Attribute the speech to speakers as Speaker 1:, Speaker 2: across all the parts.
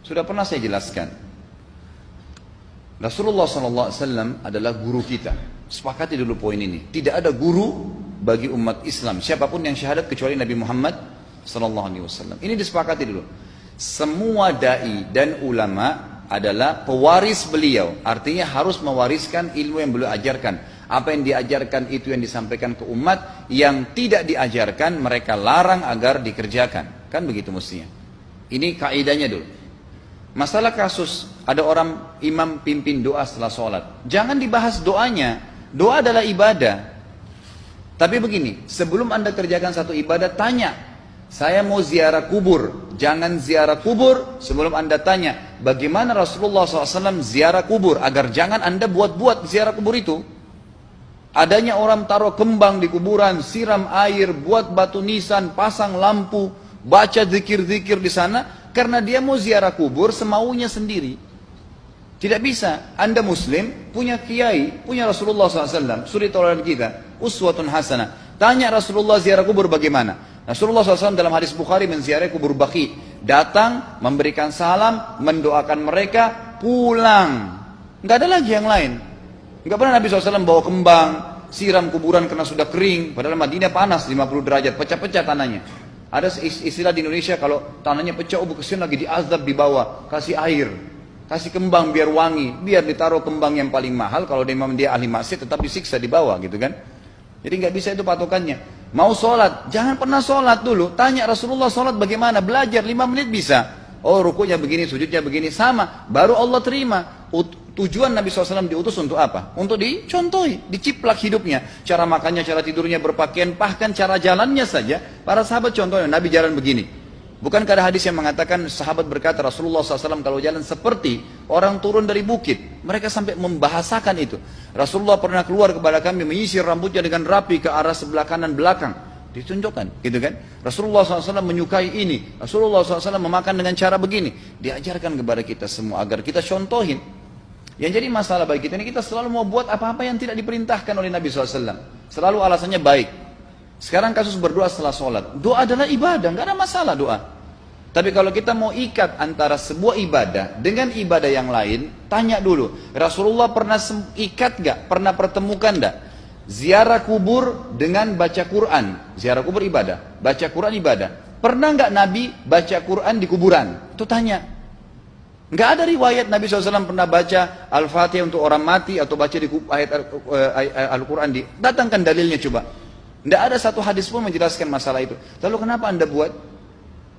Speaker 1: Sudah pernah saya jelaskan. Rasulullah SAW adalah guru kita. Sepakati dulu poin ini. Tidak ada guru bagi umat Islam siapapun yang syahadat kecuali Nabi Muhammad SAW. Ini disepakati dulu. Semua dai dan ulama adalah pewaris beliau. Artinya harus mewariskan ilmu yang beliau ajarkan. Apa yang diajarkan itu yang disampaikan ke umat. Yang tidak diajarkan mereka larang agar dikerjakan. Kan begitu mestinya. Ini kaidahnya dulu. Masalah kasus ada orang imam pimpin doa setelah sholat. Jangan dibahas doanya. Doa adalah ibadah. Tapi begini, sebelum anda kerjakan satu ibadah, tanya. Saya mau ziarah kubur. Jangan ziarah kubur sebelum anda tanya. Bagaimana Rasulullah SAW ziarah kubur. Agar jangan anda buat-buat ziarah kubur itu. Adanya orang taruh kembang di kuburan, siram air, buat batu nisan, pasang lampu, baca zikir-zikir di sana. Karena dia mau ziarah kubur semaunya sendiri. Tidak bisa. Anda muslim, punya kiai, punya Rasulullah SAW. Suri tauladan kita. Uswatun hasanah. Tanya Rasulullah ziarah kubur bagaimana. Rasulullah SAW dalam hadis Bukhari menziarahi kubur Baqi. Datang, memberikan salam, mendoakan mereka, pulang. Nggak ada lagi yang lain. Nggak pernah Nabi SAW bawa kembang, siram kuburan karena sudah kering. Padahal Madinah panas 50 derajat, pecah-pecah tanahnya. Ada istilah di Indonesia kalau tanahnya pecah, kesian lagi diazab di bawah, kasih air, kasih kembang biar wangi, biar ditaruh kembang yang paling mahal. Kalau dia ahli maksiat tetap disiksa di bawah gitu kan. Jadi nggak bisa itu patokannya. Mau sholat, jangan pernah sholat dulu. Tanya Rasulullah sholat bagaimana, belajar 5 menit bisa. Oh rukunya begini, sujudnya begini, sama. Baru Allah terima. Tujuan Nabi SAW diutus untuk apa? Untuk dicontohi, diciplak hidupnya. Cara makannya, cara tidurnya, berpakaian, bahkan cara jalannya saja. Para sahabat contohnya, Nabi jalan begini. Bukankah ada hadis yang mengatakan sahabat berkata Rasulullah SAW kalau jalan seperti orang turun dari bukit. Mereka sampai membahasakan itu. Rasulullah pernah keluar kepada kami menyisir rambutnya dengan rapi ke arah sebelah kanan belakang. Ditunjukkan, gitu kan? Rasulullah SAW menyukai ini. Rasulullah SAW memakan dengan cara begini. Diajarkan kepada kita semua agar kita contohin. Yang jadi masalah bagi kita ini, kita selalu mau buat apa-apa yang tidak diperintahkan oleh Nabi SAW. Selalu alasannya baik. Sekarang kasus berdoa setelah sholat. Doa adalah ibadah, nggak ada masalah doa. Tapi kalau kita mau ikat antara sebuah ibadah dengan ibadah yang lain, tanya dulu. Rasulullah pernah ikat nggak? Pernah pertemukan nggak? Ziarah kubur dengan baca Quran. Ziarah kubur ibadah, baca Quran ibadah. Pernah nggak Nabi baca Quran di kuburan? Itu tanya. Nggak ada riwayat Nabi SAW pernah baca Al-Fatihah untuk orang mati atau baca di ayat Al-Quran. Datangkan dalilnya coba. Nggak ada satu hadis pun menjelaskan masalah itu. Lalu kenapa anda buat?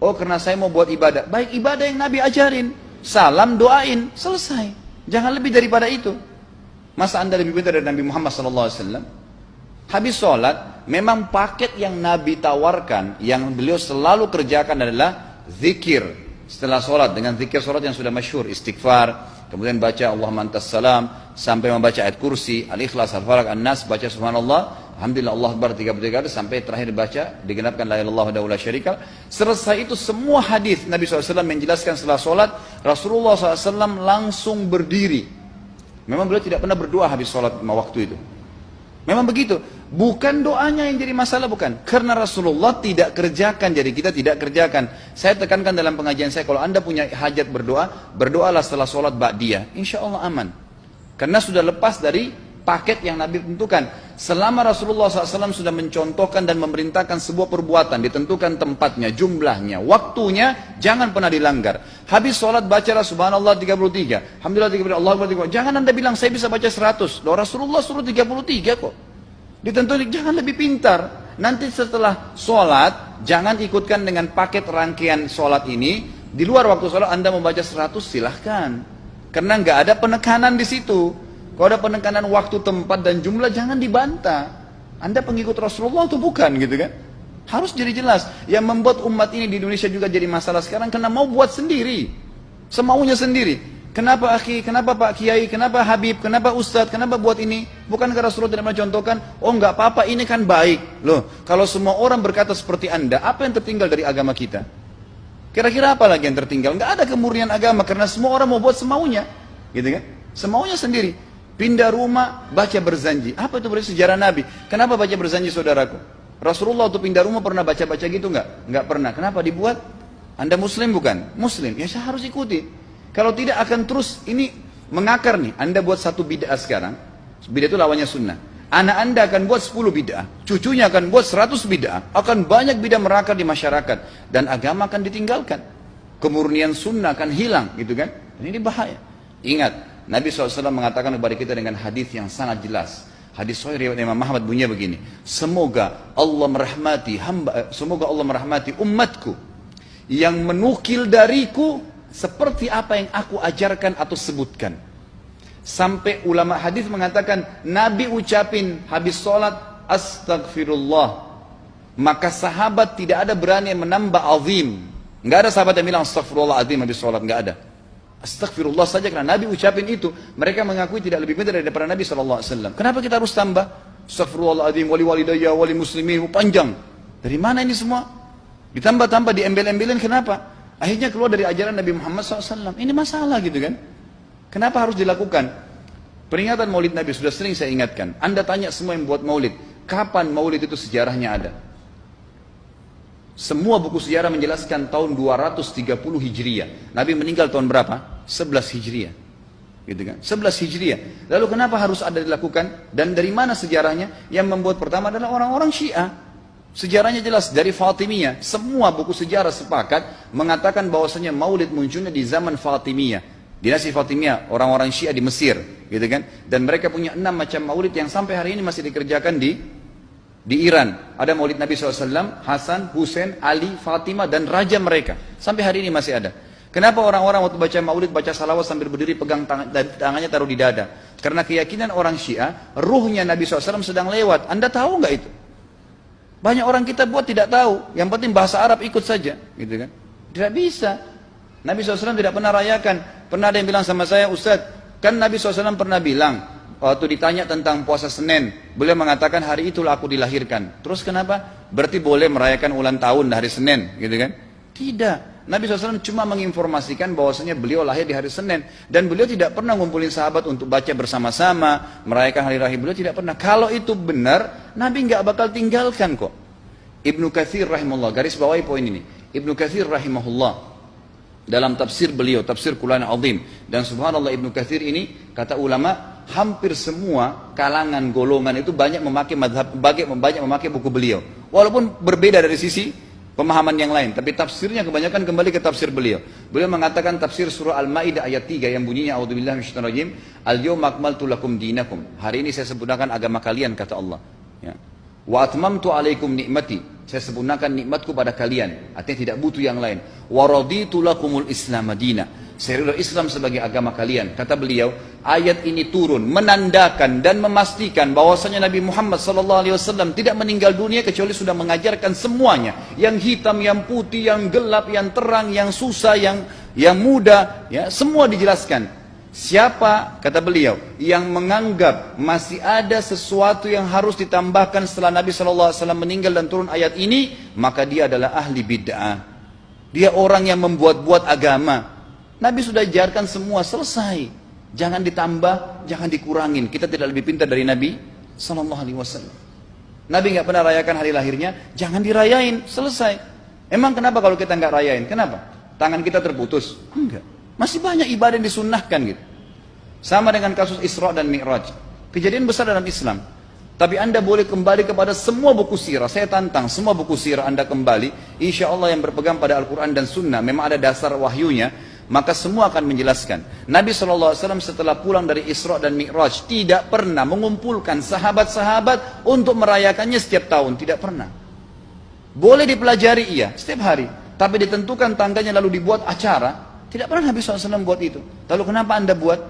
Speaker 1: Oh karena saya mau buat ibadah. Baik ibadah yang Nabi ajarin. Salam doain, selesai. Jangan lebih daripada itu. Masa anda lebih pintar dari Nabi Muhammad SAW? Habis sholat, memang paket yang Nabi tawarkan, yang beliau selalu kerjakan adalah zikir. Setelah sholat dengan zikir sholat yang sudah masyhur, istighfar, kemudian baca Allahumma antas salam, sampai membaca ayat kursi, al-ikhlas, al-falaq, an-nas, baca subhanallah, alhamdulillah, Allah akbar 33 kali, sampai terakhir baca digenapkan la ilaha illallah wahdahu la syarika lah. Selesai itu semua hadis Nabi SAW menjelaskan setelah sholat, Rasulullah SAW langsung berdiri. Memang beliau tidak pernah berdoa habis sholat lima waktu itu. Memang begitu. Bukan doanya yang jadi masalah, bukan. Karena Rasulullah tidak kerjakan, jadi kita tidak kerjakan. Saya tekankan dalam pengajian saya, kalau anda punya hajat berdoa, berdoalah setelah sholat ba'diyah. Insya Allah aman. Karena sudah lepas dari paket yang Nabi tentukan. Selama Rasulullah SAW sudah mencontohkan dan memerintahkan sebuah perbuatan, ditentukan tempatnya, jumlahnya, waktunya, jangan pernah dilanggar. Habis sholat bacalah subhanallah 33, alhamdulillah 33, Allah akbar 33. Jangan anda bilang saya bisa baca 100. Loh, Rasulullah suruh 33 kok. Ditentukan, jangan lebih pintar. Nanti setelah sholat, jangan ikutkan dengan paket rangkaian sholat ini. Di luar waktu sholat anda membaca 100, silahkan. Karena nggak ada penekanan di situ. Kalau ada penekanan waktu, tempat, dan jumlah, jangan dibantah. Anda pengikut Rasulullah atau bukan gitu kan? Harus jadi jelas. Yang membuat umat ini di Indonesia juga jadi masalah sekarang karena mau buat sendiri. Semaunya sendiri. Kenapa akhi, kenapa Pak Kiai, kenapa Habib, kenapa Ustadz, kenapa buat ini? Bukankah Rasulullah tidak mencontohkan? Oh enggak apa-apa, ini kan baik. Loh, kalau semua orang berkata seperti anda, apa yang tertinggal dari agama kita? Kira-kira apa lagi yang tertinggal? Enggak ada kemurnian agama karena semua orang mau buat semaunya. Gitu kan? Semaunya sendiri. Pindah rumah, baca berzanji. Apa itu berarti sejarah Nabi? Kenapa baca berzanji saudaraku? Rasulullah waktu pindah rumah pernah baca-baca gitu enggak? Enggak pernah. Kenapa dibuat? Anda muslim bukan? Muslim, ya saya harus ikuti. Kalau tidak akan terus ini mengakar nih. Anda buat satu bid'ah sekarang, bid'ah itu lawannya sunnah. Anak Anda akan buat 10 bid'ah, cucunya akan buat 100 bid'ah, akan banyak bid'ah merakar di masyarakat, dan agama akan ditinggalkan. Kemurnian sunnah akan hilang, gitu kan? Ini bahaya. Ingat, Nabi SAW mengatakan kepada kita dengan hadis yang sangat jelas. Hadis sahih riwayat Imam Ahmad bunyinya begini: semoga Allah merahmati umatku yang menukil dariku seperti apa yang aku ajarkan atau sebutkan. Sampai ulama hadis mengatakan Nabi ucapin habis sholat astagfirullah, maka sahabat tidak ada berani yang menambah azim. Nggak ada sahabat yang bilang astagfirullah azim habis sholat, nggak ada. Astagfirullah saja karena Nabi ucapin itu. Mereka mengakui tidak lebih pintar daripada Nabi SAW. Kenapa kita harus tambah astagfirullahaladzim, wali walidayya, wali muslimin, panjang? Dari mana ini semua? Ditambah-tambah, diembel-embelin, kenapa? Akhirnya keluar dari ajaran Nabi Muhammad SAW. Ini masalah gitu kan? Kenapa harus dilakukan? Peringatan maulid Nabi sudah sering saya ingatkan. Anda tanya semua yang buat maulid, kapan maulid itu sejarahnya ada? Semua buku sejarah menjelaskan tahun 230 Hijriah. Nabi meninggal tahun berapa? 11 Hijriah. Gitu kan? 11 Hijriah. Lalu kenapa harus ada dilakukan? Dan dari mana sejarahnya? Yang membuat pertama adalah orang-orang Syiah. Sejarahnya jelas dari Fatimiyah. Semua buku sejarah sepakat mengatakan bahwasanya maulid munculnya di zaman Fatimiyah. Dinasti Fatimiyah, orang-orang Syiah di Mesir, gitu kan? Dan mereka punya 6 macam maulid yang sampai hari ini masih dikerjakan di Iran. Ada maulid Nabi SAW, Hasan, Husain, Ali, Fatimah, dan raja mereka. Sampai hari ini masih ada. Kenapa orang-orang waktu baca maulid, baca salawat sambil berdiri pegang tangannya taruh di dada? Karena keyakinan orang Syiah, ruhnya Nabi SAW sedang lewat. Anda tahu nggak itu? Banyak orang kita buat tidak tahu. Yang penting bahasa Arab ikut saja, gitu kan? Tidak bisa. Nabi SAW tidak pernah rayakan. Pernah ada yang bilang sama saya, Ustaz, kan Nabi SAW pernah bilang, waktu ditanya tentang puasa Senin, beliau mengatakan hari itulah aku dilahirkan. Terus kenapa? Berarti boleh merayakan ulang tahun hari Senin, gitu kan? Tidak. Nabi SAW cuma menginformasikan bahwasanya beliau lahir di hari Senin. Dan beliau tidak pernah ngumpulin sahabat untuk baca bersama-sama, merayakan hari raya. Beliau tidak pernah. Kalau itu benar, Nabi nggak bakal tinggalkan kok. Ibnu Katsir rahimahullah, garis bawahi poin ini. Ibnu Katsir rahimahullah, dalam tafsir beliau, tafsir Quran Azim. Dan subhanallah Ibnu Katsir ini, kata ulama, hampir semua kalangan golongan itu banyak memakai banyak memakai buku beliau. Walaupun berbeda dari sisi pemahaman yang lain, tapi tafsirnya kebanyakan kembali ke tafsir beliau. Beliau mengatakan tafsir surah Al-Maidah ayat 3 yang bunyinya a'udzubillahi minasyaitonir rajim, al-yawma akmaltu lakum dinakum. Hari ini saya sempurnakan agama kalian, kata Allah. Ya. Wa atmamtu alaikum nikmati. Saya sempurnakan nikmatku pada kalian. Artinya tidak butuh yang lain. Wa raditu lakumul Islam madina. Saya ridho Islam sebagai agama kalian. Kata beliau, ayat ini turun menandakan dan memastikan bahwasanya Nabi Muhammad SAW tidak meninggal dunia kecuali sudah mengajarkan semuanya. Yang hitam, yang putih, yang gelap, yang terang, yang susah, yang muda, ya, semua dijelaskan. Siapa, kata beliau, yang menganggap masih ada sesuatu yang harus ditambahkan setelah Nabi SAW meninggal dan turun ayat ini, maka dia adalah ahli bid'ah. Dia orang yang membuat-buat agama. Nabi sudah ajarkan semua, selesai. Jangan ditambah, jangan dikurangin. Kita tidak lebih pintar dari Nabi SAW. Nabi nggak pernah rayakan hari lahirnya, jangan dirayain, selesai. Emang kenapa kalau kita nggak rayain? Kenapa? Tangan kita terputus? Enggak. Masih banyak ibadah yang disunnahkan gitu. Sama dengan kasus Isra dan Mi'raj. Kejadian besar dalam Islam. Tapi Anda boleh kembali kepada semua buku sirah. Saya tantang semua buku sirah Anda kembali. Insya Allah yang berpegang pada Al-Quran dan Sunnah, memang ada dasar wahyunya, maka semua akan menjelaskan. Nabi SAW setelah pulang dari Isra dan Mi'raj tidak pernah mengumpulkan sahabat-sahabat untuk merayakannya setiap tahun. Tidak pernah. Boleh dipelajari iya, setiap hari. Tapi ditentukan tanggalnya lalu dibuat acara. Tidak pernah Nabi SAW buat itu. Lalu kenapa Anda buat?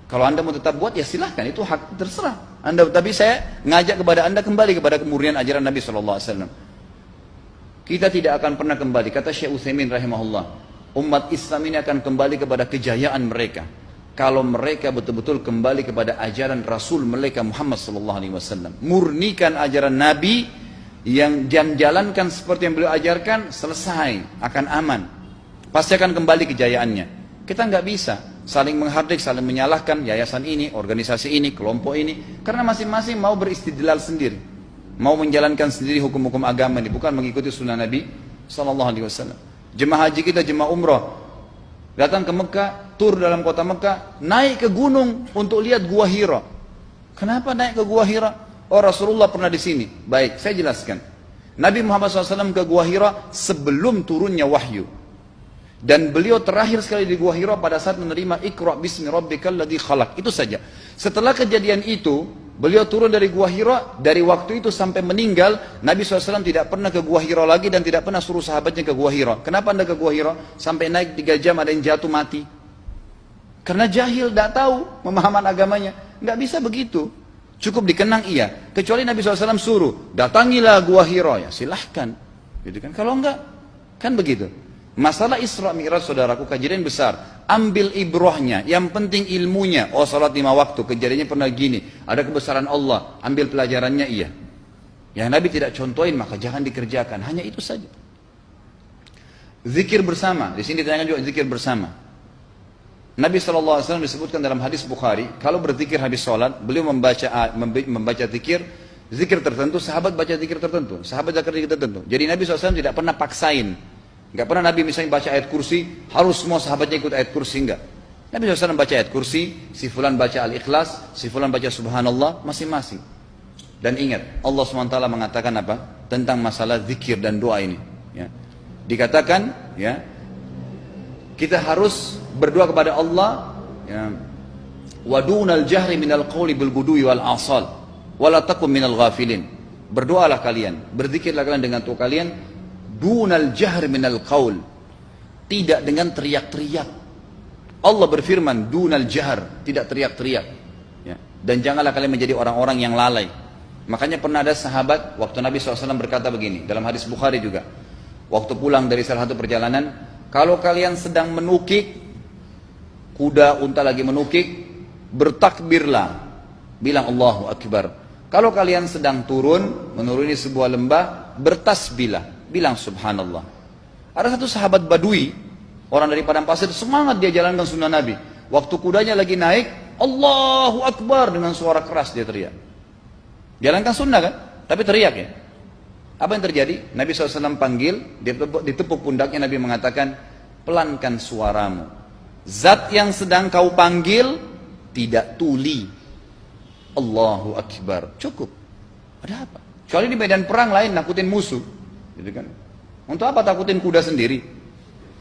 Speaker 1: Kalau Anda mau tetap buat, ya silahkan. Itu hak terserah Anda. Tapi saya ngajak kepada Anda kembali kepada kemurnian ajaran Nabi SAW. Kita tidak akan pernah kembali. Kata Syekh Utsaimin rahimahullah, umat Islam ini akan kembali kepada kejayaan mereka kalau mereka betul-betul kembali kepada ajaran Rasul mereka Muhammad SAW. Murnikan ajaran Nabi yang jalankan seperti yang beliau ajarkan, selesai, akan aman. Pasti akan kembali kejayaannya. Kita nggak bisa saling menghardik, saling menyalahkan yayasan ini, organisasi ini, kelompok ini, karena masing-masing mau beristidlal sendiri, mau menjalankan sendiri hukum-hukum agama ini, bukan mengikuti sunnah Nabi SAW. Jemaah haji kita, jemaah umrah, datang ke Mekah, tur dalam kota Mekah, naik ke gunung untuk lihat Gua Hira. Kenapa naik ke Gua Hira? Oh, Rasulullah pernah di sini. Baik, saya jelaskan. Nabi Muhammad SAW ke Gua Hira sebelum turunnya wahyu. Dan beliau terakhir sekali di Gua Hira pada saat menerima Iqra bismi rabbikal ladzi khalaq. Itu saja. Setelah kejadian itu, beliau turun dari Gua Hira. Dari waktu itu sampai meninggal, Nabi SAW tidak pernah ke Gua Hira lagi dan tidak pernah suruh sahabatnya ke Gua Hira. Kenapa anda ke Gua Hira? Sampai naik 3 jam ada yang jatuh mati. Karena jahil, tidak tahu pemahaman agamanya. Nggak bisa begitu. Cukup dikenang iya. Kecuali Nabi SAW suruh, datangilah Gua Hira. Ya silahkan. Gitu kan? Kalau enggak, kan begitu. Masalah Isra Mi'raj, saudaraku, kejadian besar. Ambil ibrahnya, yang penting ilmunya. Oh, salat 5 waktu, kejadiannya pernah gini. Ada kebesaran Allah, ambil pelajarannya iya. Yang Nabi tidak contohin, maka jangan dikerjakan. Hanya itu saja. Zikir bersama, di sini ditanyakan juga zikir bersama. Nabi SAW disebutkan dalam hadis Bukhari, kalau berzikir habis sholat, beliau membaca zikir tertentu, sahabat baca zikir tertentu, sahabat baca zikir tertentu. Jadi Nabi SAW tidak pernah paksain. Enggak pernah Nabi misalnya baca ayat kursi, harus semua sahabatnya ikut ayat kursi, enggak. Nabi SAW baca ayat kursi, si fulan baca al-ikhlas, si fulan baca subhanallah, masing-masing. Dan ingat, Allah SWT mengatakan apa? Tentang masalah zikir dan doa ini. Ya. Dikatakan, ya, kita harus berdoa kepada Allah, ya, wadunal jahri minal qawli bil gudui wal asal, wala takum minal ghafilin. Berdoalah kalian, berzikirlah kalian dengan doa kalian, dunal jahr minal qaul, tidak dengan teriak-teriak. Allah berfirman dunal jahr, tidak teriak-teriak, ya. Dan janganlah kalian menjadi orang-orang yang lalai. Makanya pernah ada sahabat, waktu Nabi SAW berkata begini, dalam hadis Bukhari juga, waktu pulang dari salah satu perjalanan, kalau kalian sedang menukik, kuda, unta lagi menukik, bertakbirlah, bilang Allahu Akbar. Kalau kalian sedang turun, menuruni sebuah lembah, bertasbihlah, bilang subhanallah. Ada satu sahabat badui, orang dari padang pasir, semangat dia jalankan sunnah Nabi. Waktu kudanya lagi naik, Allahu Akbar, dengan suara keras dia teriak. Jalankan sunnah kan? Tapi teriak ya. Apa yang terjadi? Nabi SAW panggil, ditepuk pundaknya, Nabi mengatakan, pelankan suaramu. Zat yang sedang kau panggil tidak tuli. Allahu Akbar. Cukup. Ada apa? Kecuali di medan perang lain nakutin musuh. Gitu kan? Untuk apa takutin kuda sendiri?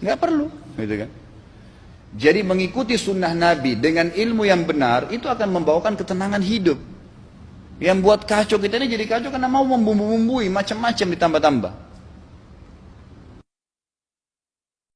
Speaker 1: Nggak perlu, gitu kan? Jadi mengikuti sunnah Nabi dengan ilmu yang benar itu akan membawakan ketenangan hidup. Yang buat kacau kita ini jadi kacau karena mau membumbu-bumbui macam-macam ditambah-tambah.